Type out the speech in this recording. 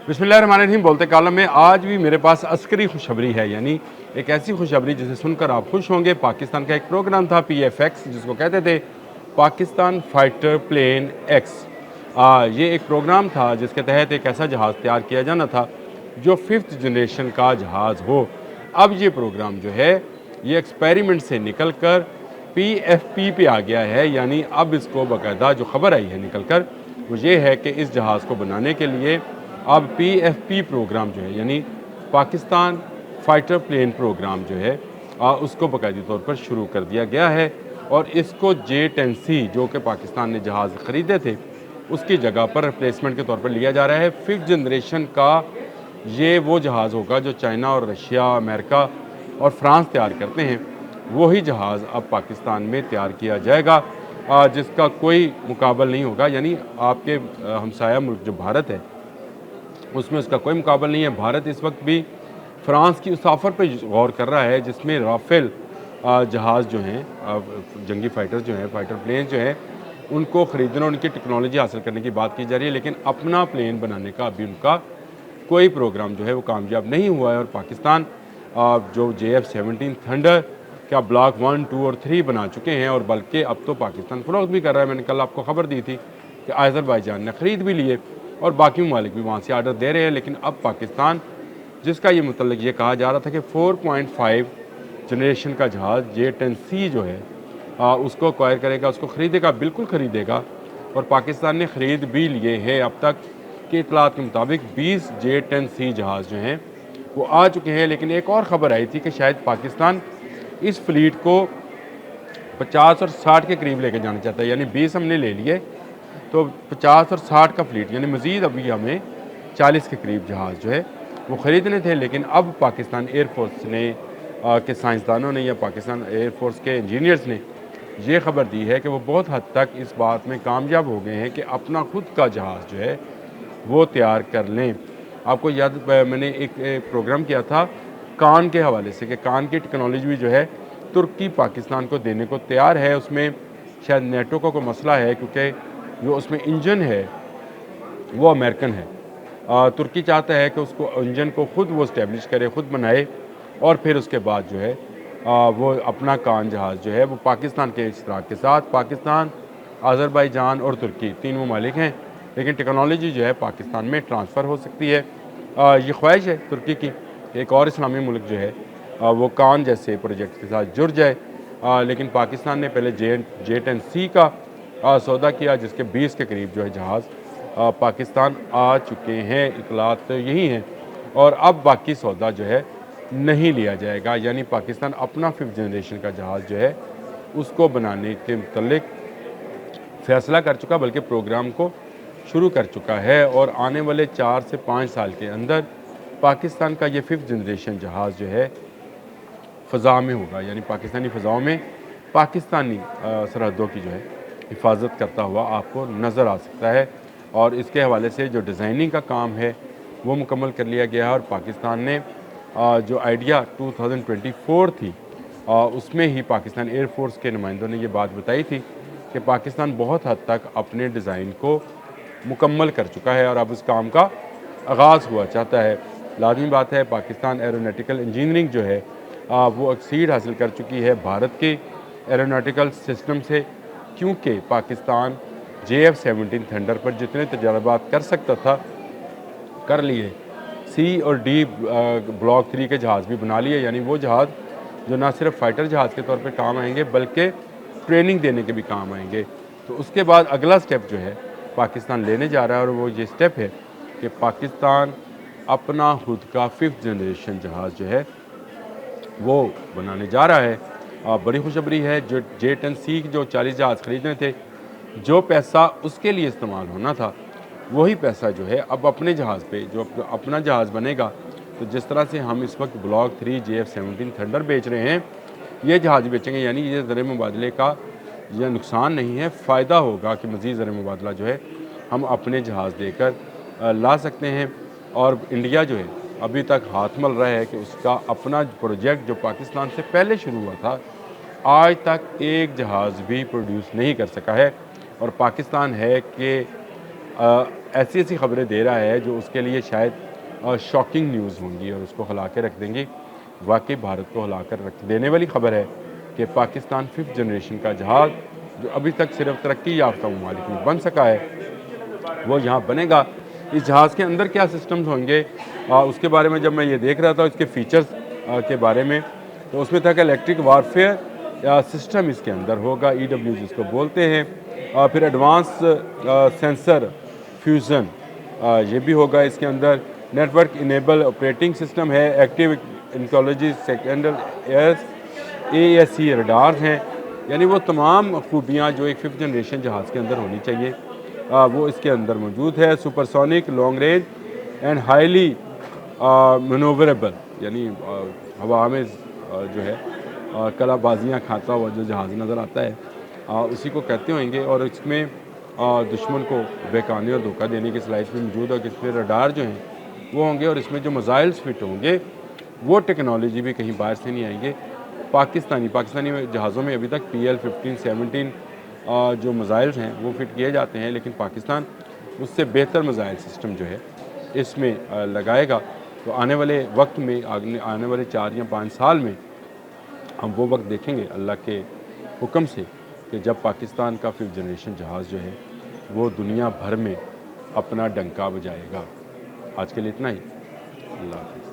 बिस्मिल्लाहिर्रहमानिर्रहीम। बोलते कालम में आज भी मेरे पास अस्करी खुशखबरी है, यानी एक ऐसी खुशखबरी जिसे सुनकर आप खुश होंगे। पाकिस्तान का एक प्रोग्राम था PFX, जिसको कहते थे पाकिस्तान फाइटर प्लेन एक्स। ये एक प्रोग्राम था जिसके तहत एक ऐसा जहाज़ तैयार किया जाना था जो 5th जनरेशन का जहाज़ हो। अब ये प्रोग्राम जो है ये एक्सपेरिमेंट से निकल कर PFP पे आ गया है, यानी अब इसको बाकायदा जो खबर आई है निकल कर वो ये है कि इस जहाज़ को बनाने के लिए अब PFP प्रोग्राम जो है, यानी पाकिस्तान फाइटर प्लेन प्रोग्राम जो है उसको बाकायदी तौर पर शुरू कर दिया गया है। और इसको J-10C जो कि पाकिस्तान ने जहाज़ ख़रीदे थे उसकी जगह पर रिप्लेसमेंट के तौर पर लिया जा रहा है। 5th जनरेशन का ये वो जहाज़ होगा जो चाइना और रशिया, अमेरिका और फ्रांस तैयार करते हैं। वही जहाज़ अब पाकिस्तान में तैयार किया जाएगा, जिसका कोई मुकाबला नहीं होगा। यानी आपके हमसाया मुल्क जो भारत है उसमें उसका कोई मुकाबला नहीं है। भारत इस वक्त भी फ्रांस की उस ऑफ़र पर गौर कर रहा है जिसमें राफेल जहाज़ जो हैं, जंगी फ़ाइटर जो हैं, फ़ाइटर प्लेन जो हैं, उनको ख़रीदने और उनकी टेक्नोलॉजी हासिल करने की बात की जा रही है। लेकिन अपना प्लेन बनाने का अभी उनका कोई प्रोग्राम जो है वो कामयाब नहीं हुआ है। और पाकिस्तान जो JF-17 थंडर क्या ब्लॉक 1, 2 और 3 बना चुके हैं, और बल्कि अब तो पाकिस्तान फ़रोख्त भी कर रहा है। मैंने कल आपको ख़बर दी थी कि अज़रबैजान ने ख़रीद भी लिए और बाकी ममालिक भी वहाँ से आर्डर दे रहे हैं। लेकिन अब पाकिस्तान, जिसका ये मुतल्लिक ये कहा जा रहा था कि 4.5 जनरेशन का जहाज़ J-10C जो है उसको एक्वायर करेगा, उसको ख़रीदेगा, बिल्कुल ख़रीदेगा। और पाकिस्तान ने ख़रीद भी लिए हैं। अब तक की इतलात के मुताबिक 20 J-10C जहाज़ जो हैं वो आ चुके हैं। लेकिन एक और ख़बर आई थी कि शायद पाकिस्तान इस फ्लीट को 50 और 60 के करीब लेके जाना चाहता है। यानी 20 हमने ले लिए तो 50 और 60 का फ्लीट, यानी मज़ीद अभी हमें 40 के करीब जहाज़ जो है वो ख़रीदने थे। लेकिन अब पाकिस्तान एयरफोर्स ने के साइंसदानों ने या पाकिस्तान एयरफोर्स के इंजीनियर्स ने ये ख़बर दी है कि वो बहुत हद तक इस बात में कामयाब हो गए हैं कि अपना ख़ुद का जहाज़ जो है वो तैयार कर लें। आपको याद, मैंने एक प्रोग्राम किया था कान के हवाले से कि कान की टेक्नोलॉजी भी जो है तुर्की पाकिस्तान को देने को तैयार है। उसमें शायद नेटो का कोई मसला है क्योंकि जो उसमें इंजन है वो अमेरिकन है। तुर्की चाहता है कि उसको इंजन को ख़ुद वो इस्टेब्लिश करे, ख़ुद बनाए, और फिर उसके बाद जो है वो अपना कान जहाज़ जो है वो पाकिस्तान के इश्तराक के साथ, पाकिस्तान, अज़रबैजान और तुर्की 3 ममालिक हैं। लेकिन टेक्नोलॉजी जो है पाकिस्तान में ट्रांसफ़र हो सकती है। ये ख्वाहिश है तुर्की की, एक और इस्लामी मुल्क जो है वो कान जैसे प्रोजेक्ट के साथ जुड़ जाए। लेकिन पाकिस्तान ने पहले J-10C का सौदा किया, जिसके 20 के करीब जो है जहाज़ पाकिस्तान आ चुके हैं। इतलात तो यही हैं। और अब बाकी सौदा जो है नहीं लिया जाएगा, यानी पाकिस्तान अपना 5th जनरेशन का जहाज़ जो है उसको बनाने के मुतल्लिक फ़ैसला कर चुका, बल्कि प्रोग्राम को शुरू कर चुका है। और आने वाले 4 से 5 साल के अंदर पाकिस्तान का ये 5th जनरेशन जहाज़ जो है फ़ज़ा में होगा, यानी पाकिस्तानी फ़ज़ाओं में पाकिस्तानी सरहदों की जो है हिफाजत करता हुआ आपको नज़र आ सकता है। और इसके हवाले से जो डिज़ाइनिंग का काम है वो मुकम्मल कर लिया गया है। और पाकिस्तान ने जो आइडिया 2024 थी उसमें ही पाकिस्तान एयरफोर्स के नुमाइंदों ने ये बात बताई थी कि पाकिस्तान बहुत हद तक अपने डिज़ाइन को मुकम्मल कर चुका है और अब उस काम का आगाज़ हुआ चाहता है। लाज़मी बात है, पाकिस्तान एरोनॉटिकल इंजीनियरिंग जो है वो एक्सीड हासिल कर चुकी है भारत के एरोनॉटिकल सिस्टम से, क्योंकि पाकिस्तान JF-17 थंडर पर जितने तजर्बात कर सकता था कर लिए। C और D ब्लॉक 3 के जहाज़ भी बना लिए, यानी वो जहाज़ जो ना सिर्फ फ़ाइटर जहाज़ के तौर पे काम आएंगे बल्कि ट्रेनिंग देने के भी काम आएंगे। तो उसके बाद अगला स्टेप जो है पाकिस्तान लेने जा रहा है, और वो ये स्टेप है कि पाकिस्तान अपना खुद का 5th जनरेशन जहाज़ जो है वो बनाने जा रहा है। बड़ी खुशखबरी है। जो J-10C जो 40 जहाज़ ख़रीदने थे, जो पैसा उसके लिए इस्तेमाल होना था वही पैसा जो है अब अपने जहाज़ पे, जो अपना जहाज़ बनेगा, तो जिस तरह से हम इस वक्त ब्लॉक 3 JF-17 थंडर बेच रहे हैं, ये जहाज़ बेचेंगे। यानी ये ज़र मुबादले का यह नुकसान नहीं है, फ़ायदा होगा कि मज़ीद ज़र मुबादला जो है हम अपने जहाज़ देकर ला सकते हैं। और इंडिया जो है अभी तक हाथ मल रहा है कि उसका अपना प्रोजेक्ट जो पाकिस्तान से पहले शुरू हुआ था आज तक एक जहाज़ भी प्रोड्यूस नहीं कर सका है। और पाकिस्तान है कि ऐसी ऐसी खबरें दे रहा है जो उसके लिए शायद शॉकिंग न्यूज़ होंगी और उसको हिला के रख देंगी। वाकई भारत को हिला कर रख देने वाली खबर है कि पाकिस्तान 5th जनरेशन का जहाज़ जो अभी तक सिर्फ तरक्की याफ्ता ममालिक में बन सका है, वो यहाँ बनेगा। इस जहाज़ के अंदर क्या सिस्टम्स होंगे उसके बारे में जब मैं ये देख रहा था इसके फ़ीचर्स के बारे में, तो उसमें था कि इलेक्ट्रिक वारफेयर सिस्टम इसके अंदर होगा, EW जिसको बोलते हैं। फिर एडवांस सेंसर फ्यूज़न ये भी होगा इसके अंदर। नेटवर्क इनेबल ऑपरेटिंग सिस्टम है, एक्टिव इंकोलॉजी सेकेंडल एयर्स AESC रडार्स हैं, यानी वो तमाम खूबियाँ जो एक 5th जनरेशन जहाज़ के अंदर होनी चाहिए वो इसके अंदर मौजूद है। Supersonic long range and highly manoeuvrable, यानी हवा में जो है कलाबाजियाँ खाता हुआ जो जहाज़ नज़र आता है उसी को कहते होंगे। और इसमें दुश्मन को बहकाने और धोखा देने की सलाहियत भी मौजूद है कि इसमें रडार जो हैं वो होंगे और इसमें जो मिसाइल्स फिट होंगे वो टेक्नोलॉजी भी कहीं बाहर से नहीं आएंगे। पाकिस्तानी जहाज़ों में अभी तक PL-15, 17 जो मिसाइल्स हैं वो फिट किए जाते हैं, लेकिन पाकिस्तान उससे बेहतर मिसाइल सिस्टम जो है इसमें लगाएगा। तो आने वाले वक्त में आने वाले 4 या 5 साल में हम वो वक्त देखेंगे अल्लाह के हुक्म से कि जब पाकिस्तान का 5th जनरेशन जहाज़ जो है वो दुनिया भर में अपना डंका बजाएगा। आज के लिए इतना ही। अल्लाह हाफ़िज़।